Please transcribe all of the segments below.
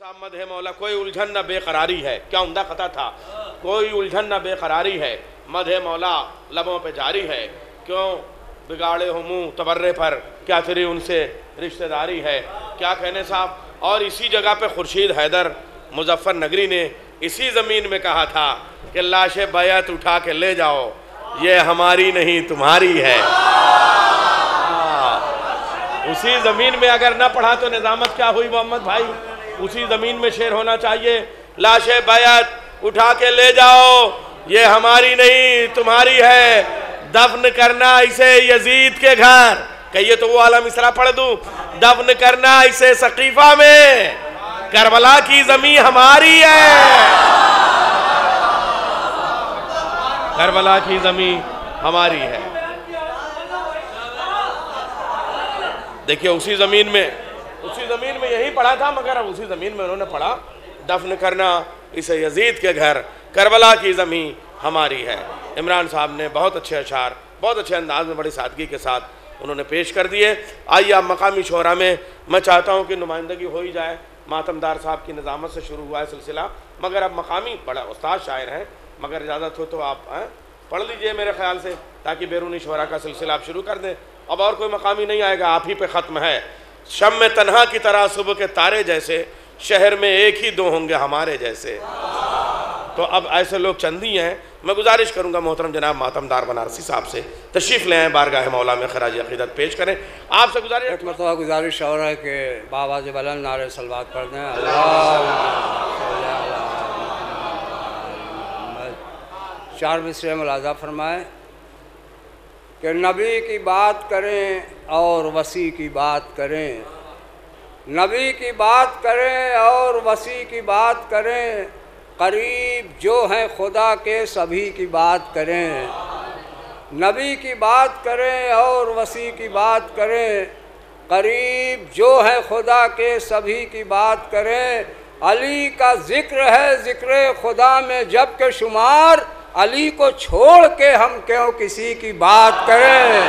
صاحب مدح مولا کوئی الجھن نہ بے قراری ہے، کیا عمدہ قطع تھا، کوئی الجھن نہ بے قراری ہے، مدح مولا لبوں پہ جاری ہے، کیوں بگاڑے ہو منہ تبرے پر، کیا تیری ان سے رشتہ داری ہے، کیا کہنے صاحب۔ اور اسی جگہ پہ خورشید حیدر مظفر نگری نے اسی زمین میں کہا تھا کہ لاش بیعت اٹھا کے لے جاؤ، یہ ہماری نہیں تمہاری ہے۔ اسی زمین میں اگر نہ پڑھا تو نظامت کیا ہوئی محمد بھائی، اسی زمین میں شعر ہونا چاہیے، لاش بیعت اٹھا کے لے جاؤ، یہ ہماری نہیں تمہاری ہے، دفن کرنا اسے یزید کے گھر، کہیے تو وہ اعلیٰ مصرع پڑھ دوں، دفن کرنا اسے سقیفہ میں، کربلا کی زمین ہماری ہے، کربلا کی زمین ہماری ہے۔ دیکھیے اسی زمین میں یہی پڑھا تھا، مگر اب اسی زمین میں انہوں نے پڑھا دفن کرنا اسے یزید کے گھر، کربلا کی زمین ہماری ہے۔ عمران صاحب نے بہت اچھے اشعار بہت اچھے انداز میں بڑی سادگی کے ساتھ انہوں نے پیش کر دیے۔ آئیے اب مقامی شعراء میں میں چاہتا ہوں کہ نمائندگی ہو ہی جائے، ماتم دار صاحب کی نظامت سے شروع ہوا ہے سلسلہ، مگر اب مقامی بڑا استاد شاعر ہیں، مگر اجازت ہو تو آپ پڑھ لیجئے میرے خیال سے، تاکہ بیرونی شعراء کا سلسلہ آپ شروع کر دیں۔ اب اور کوئی مقامی نہیں آئے گا، آپ ہی پہ ختم ہے۔ شم تنہا کی طرح صبح کے تارے جیسے، شہر میں ایک ہی دو ہوں گے ہمارے جیسے۔ تو اب ایسے لوگ چندی ہیں، میں گزارش کروں گا محترم جناب ماتم دار بنارسی صاحب سے تشریف لے آئیں، بارگاہ مولا میں خراج عقیدت پیش کریں۔ آپ سے گزارش ایک مرتبہ گزارش اور ہے کہ بآواز بلند نعرہ صلوات پڑھ دیں۔ چار مصرعے ملاحظہ فرمائیں کہ نبی کی بات کریں اور وسیع کی بات کریں، نبی کی بات کریں اور وسیع کی بات کریں، قریب جو ہیں خدا کے سبھی کی بات کریں، نبی کی بات کریں اور وسیع کی بات کریں، قریب جو ہیں خدا کے سبھی کی بات کریں۔ علی کا ذکر ہے ذکر خدا میں جب کہ شمار، علی کو چھوڑ کے ہم کیوں کسی کی بات کریں۔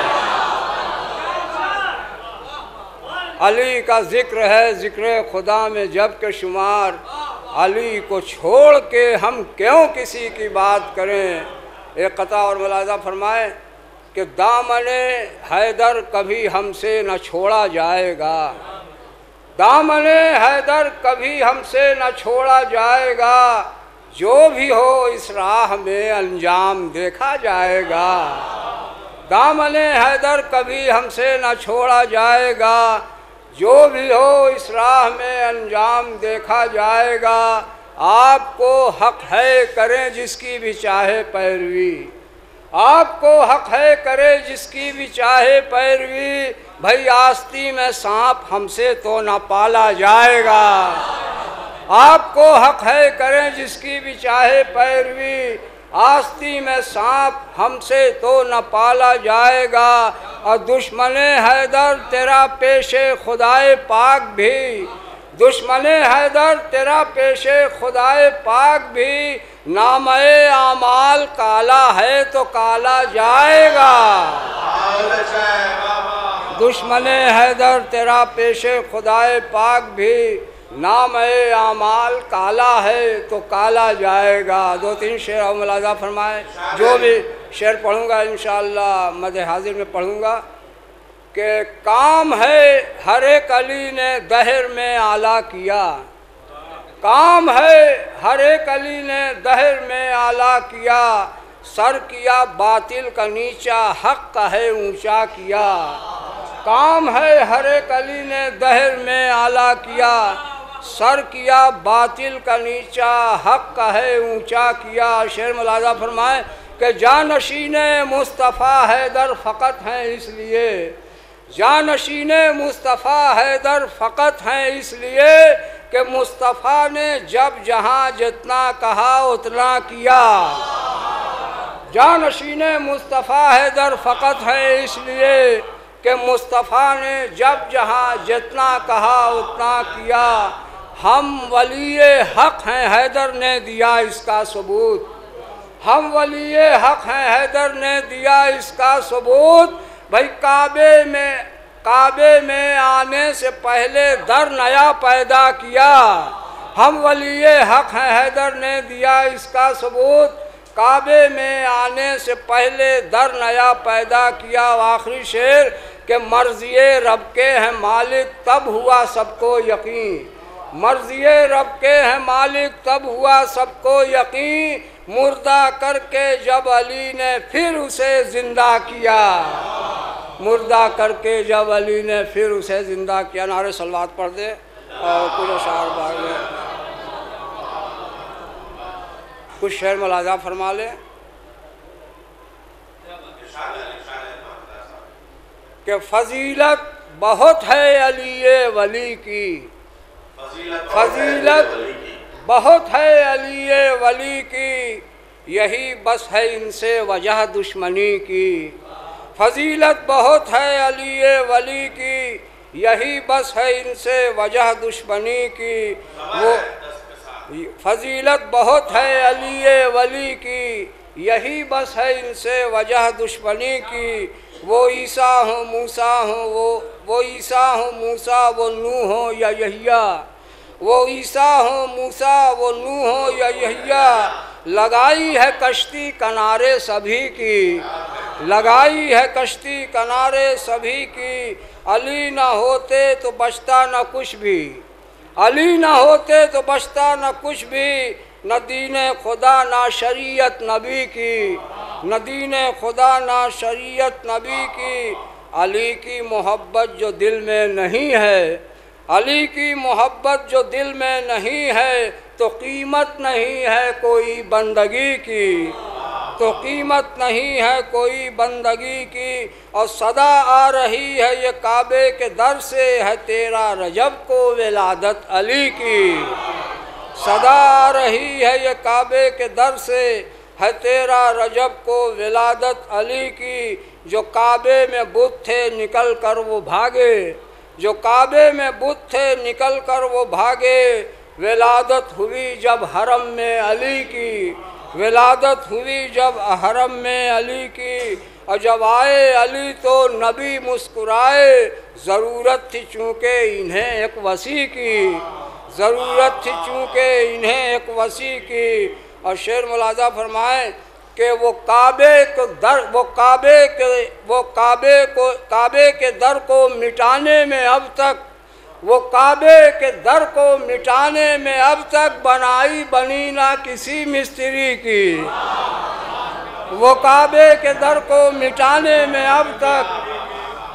علی کا ذکر ہے ذکر خدا میں جب کہ شمار، علی کو چھوڑ کے ہم کیوں کسی کی بات کریں۔ ایک قطع اور ملاحظہ فرمائیں کہ دامن حیدر کبھی ہم سے نہ چھوڑا جائے گا، دامن حیدر کبھی ہم سے نہ چھوڑا جائے گا، جو بھی ہو اس راہ میں انجام دیکھا جائے گا، دامن حیدر کبھی ہم سے نہ چھوڑا جائے گا، جو بھی ہو اس راہ میں انجام دیکھا جائے گا۔ آپ کو حق ہے کریں جس کی بھی چاہے پیروی، آپ کو حق ہے کرے جس کی بھی چاہے پیروی، بھئی آستی میں سانپ ہم سے تو نہ پالا جائے گا۔ آپ کو حق ہے کریں جس کی بھی چاہے پیروی، آستی میں سانپ ہم سے تو نہ پالا جائے گا۔ اور دشمن حیدر تیرا پیش خدائے پاک بھی، دشمن حیدر تیرا پیش خدائے پاک بھی، نام اعمال کالا ہے تو کالا جائے گا۔ دشمن حیدر تیرا پیش خدائے پاک بھی، نام اعمال کالا ہے تو کالا جائے گا۔ دو تین شعر اور ملاحظہ فرمائیں، جو بھی شعر پڑھوں گا انشاءاللہ مد حاضر میں پڑھوں گا کہ کام ہے ہر ایک علی نے دہر میں اعلیٰ کیا، کام ہے ہر ایک علی نے دہر میں اعلیٰ کیا، سر کیا باطل کا نیچا حق کا ہے اونچا کیا، کام ہے ہر ایک علی نے دہر میں اعلیٰ کیا، سر کیا باطل کا نیچا حق کا ہے اونچا کیا۔ شعر ملاحظہ فرمائیں کہ جانشین مصطفیٰ حیدر فقط ہیں اس لیے، جانشین مصطفیٰ حیدر فقط ہیں اس لیے کہ مصطفیٰ نے جب جہاں جتنا کہا اتنا کیا، جانشین مصطفیٰ حیدر فقط ہیں اس لیے کہ مصطفیٰ نے جب جہاں جتنا کہا اتنا کیا۔ ہم ولی حق ہیں حیدر نے دیا اس کا ثبوت، ہم ولی حق ہیں حیدر نے دیا اس کا ثبوت، بھئی کعبے میں آنے سے پہلے در نیا پیدا کیا، ہم ولی حق ہیں، حیدر نے دیا اس کا ثبوت، کعبے میں آنے سے پہلے در نیا پیدا کیا۔ آخری شعر کہ مرضی رب کے ہیں مالک تب ہوا سب کو یقین، مرضی رب کے ہیں مالک تب ہوا سب کو یقین، مردہ کر کے جب علی نے پھر اسے زندہ کیا، مردہ کر کے جب علی نے پھر اسے زندہ کیا۔ نعرہ صلوات پڑھ دے اور کچھ اشعار باغ میں کچھ شعر ملاحظہ فرما لیں کہ فضیلت بہت ہے علی ولی کی، فضیلت بہت ہے علی ولی کی، یہی بس ہے ان سے وجہ دشمنی کی، فضیلت بہت ہے علی ولی کی، یہی بس ہے ان سے وجہ دشمنی کی، وہ فضیلت بہت ہے علی ولی کی، یہی بس ہے ان سے وجہ دشمنی کی، وہ عیسیٰ ہوں موسیٰ ہوں وہ عیسیٰ ہوں موسیٰ وہ نوح ہوں یا یحییٰ، وہ عیسیٰ ہوں موسیٰ وہ نوح ہوں یا یحییٰ، لگائی ہے کشتی کنارے سبھی کی، لگائی ہے کشتی کنارے سبھی کی، علی نہ ہوتے تو بچتا نہ کچھ بھی، علی نہ ہوتے تو بچتا نہ کچھ بھی، نہ دین خدا نہ شریعت نبی کی، نہ دین خدا نہ شریعت نبی کی، علی کی محبت جو دل میں نہیں ہے، علی کی محبت جو دل میں نہیں ہے تو قیمت نہیں ہے کوئی بندگی کی، تو قیمت نہیں ہے کوئی بندگی کی، اور صدا آ رہی ہے یہ کعبے کے در سے ہے 13 رجب کو ولادت علی کی، صدا آ رہی ہے یہ کعبے کے در سے ہے 13 رجب کو ولادت علی کی، جو کعبے میں بت تھے نکل کر وہ بھاگے، جو کعبے میں بت تھے نکل کر وہ بھاگے، ولادت ہوئی جب حرم میں علی کی، ولادت ہوئی جب حرم میں علی کی، اور جب آئے علی تو نبی مسکرائے، ضرورت تھی چونکہ انہیں ایک وسیع کی، ضرورت تھی چونکہ انہیں ایک وسیع کی، اور شعر ملاحظہ فرمائیں کہ وہ کعبے کے در کو مٹانے میں اب تک، وہ کعبے کے در کو مٹانے میں اب تک بنائی بنی نہ کسی مستری کی، وہ کعبے کے در کو مٹانے میں اب تک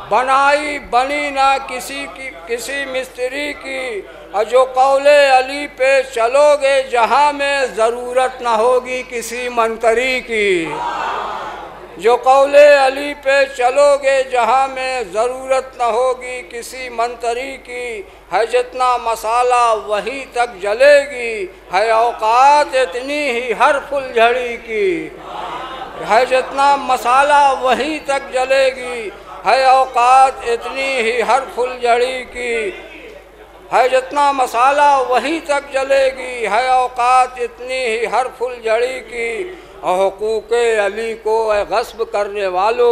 بنائی بنی نہ کسی مستری کی، اور جو قول علی پہ چلو گے جہاں میں ضرورت نہ ہوگی کسی منتری کی، جو قول علی پہ چلو گے جہاں میں ضرورت نہ ہوگی کسی منتری کی، ہے جتنا مسالہ وہیں تک جلے گی، ہے اوقات اتنی ہی ہر پھل جھڑی کی، ہے جتنا مسالہ وہیں تک جلے گی، ہے اوقات اتنی ہی ہر پھل جھڑی کی، ہے جتنا مسالہ وہیں تک جلے گی، ہے اوقات اتنی ہی ہر پھل جھڑی کی، اور حقوق علی کو اے غصب کرنے والو،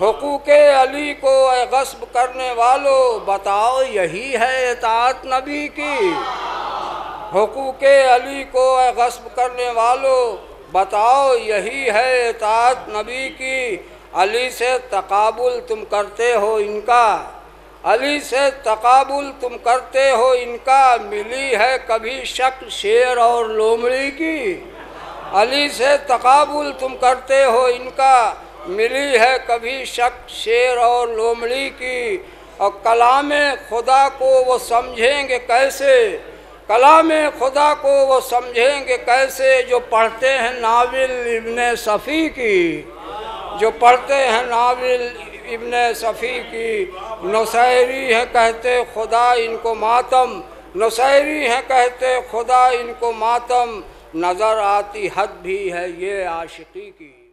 حقوق علی کو اے غصب کرنے والو، بتاؤ یہی ہے اطاعت نبی کی، حقوق علی کو اے غصب کرنے والو، بتاؤ یہی ہے اطاعت نبی کی، علی سے تقابل تم کرتے ہو ان کا، علی سے تقابل تم کرتے ہو ان کا، ملی ہے کبھی شکل شیر اور لومڑی کی، علی سے تقابل تم کرتے ہو ان کا، ملی ہے کبھی شکل شیر اور لومڑی کی، اور کلام خدا کو وہ سمجھیں گے کیسے، کلام خدا کو وہ سمجھیں گے کیسے، جو پڑھتے ہیں ناول ابن صفی کی، جو پڑھتے ہیں ناول ابن صفی کی، نصیری ہیں کہتے خدا ان کو ماتم، نصیری ہیں کہتے خدا ان کو ماتم، نظر آتی حد بھی ہے یہ عاشقی کی۔